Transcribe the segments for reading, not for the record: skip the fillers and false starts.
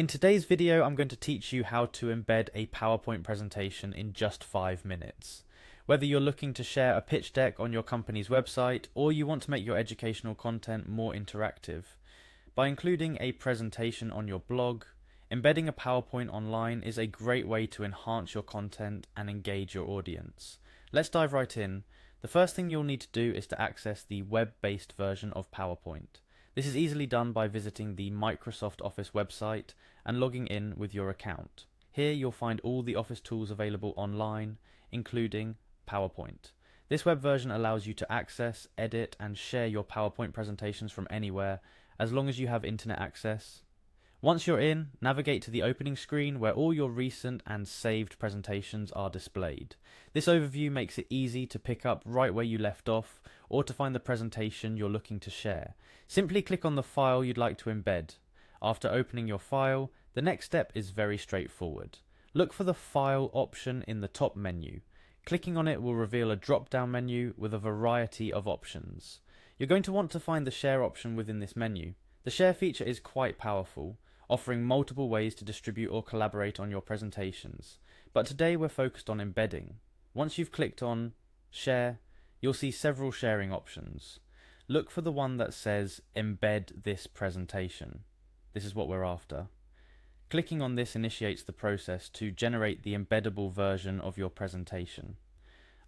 In today's video, I'm going to teach you how to embed a PowerPoint presentation in just 5 minutes. Whether you're looking to share a pitch deck on your company's website or you want to make your educational content more interactive, by including a presentation on your blog, embedding a PowerPoint online is a great way to enhance your content and engage your audience. Let's dive right in. The first thing you'll need to do is to access the web-based version of PowerPoint. This is easily done by visiting the Microsoft Office website and logging in with your account. Here you'll find all the Office tools available online, including PowerPoint. This web version allows you to access, edit, and share your PowerPoint presentations from anywhere, as long as you have internet access. Once you're in, navigate to the opening screen where all your recent and saved presentations are displayed. This overview makes it easy to pick up right where you left off or to find the presentation you're looking to share. Simply click on the file you'd like to embed. After opening your file, the next step is very straightforward. Look for the File option in the top menu. Clicking on it will reveal a drop-down menu with a variety of options. You're going to want to find the Share option within this menu. The Share feature is quite powerful, offering multiple ways to distribute or collaborate on your presentations. But today we're focused on embedding. Once you've clicked on Share, you'll see several sharing options. Look for the one that says Embed this presentation. This is what we're after. Clicking on this initiates the process to generate the embeddable version of your presentation.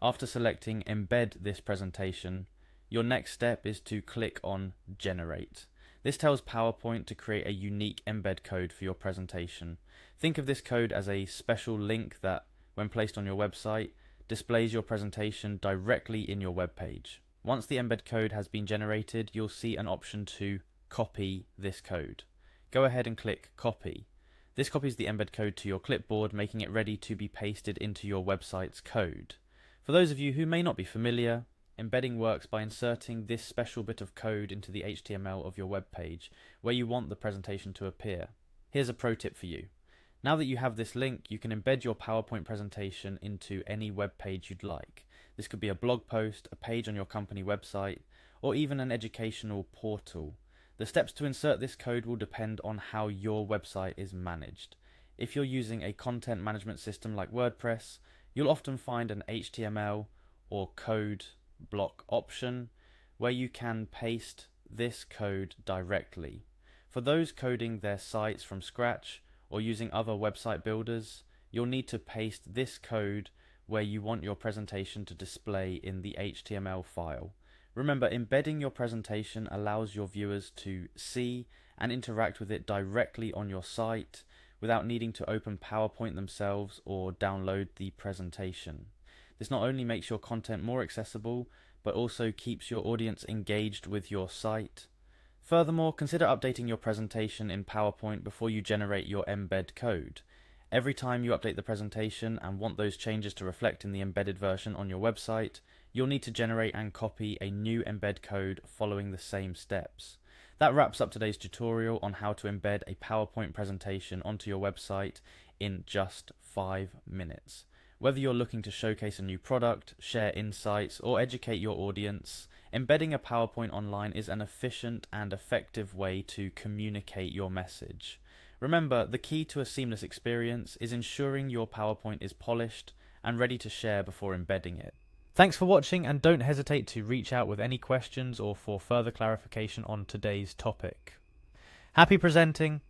After selecting Embed this presentation, your next step is to click on Generate. This tells PowerPoint to create a unique embed code for your presentation. Think of this code as a special link that, when placed on your website, displays your presentation directly in your web page. Once the embed code has been generated, you'll see an option to copy this code. Go ahead and click Copy. This copies the embed code to your clipboard, making it ready to be pasted into your website's code. For those of you who may not be familiar, embedding works by inserting this special bit of code into the HTML of your web page, where you want the presentation to appear. Here's a pro tip for you. Now that you have this link, you can embed your PowerPoint presentation into any web page you'd like. This could be a blog post, a page on your company website, or even an educational portal. The steps to insert this code will depend on how your website is managed. If you're using a content management system like WordPress, you'll often find an HTML or code block option where you can paste this code directly. For those coding their sites from scratch or using other website builders, you'll need to paste this code where you want your presentation to display in the HTML file. Remember, embedding your presentation allows your viewers to see and interact with it directly on your site without needing to open PowerPoint themselves or download the presentation. This not only makes your content more accessible, but also keeps your audience engaged with your site. Furthermore, consider updating your presentation in PowerPoint before you generate your embed code. Every time you update the presentation and want those changes to reflect in the embedded version on your website, you'll need to generate and copy a new embed code following the same steps. That wraps up today's tutorial on how to embed a PowerPoint presentation onto your website in just 5 minutes. Whether you're looking to showcase a new product, share insights, or educate your audience, embedding a PowerPoint online is an efficient and effective way to communicate your message. Remember, the key to a seamless experience is ensuring your PowerPoint is polished and ready to share before embedding it. Thanks for watching, and don't hesitate to reach out with any questions or for further clarification on today's topic. Happy presenting!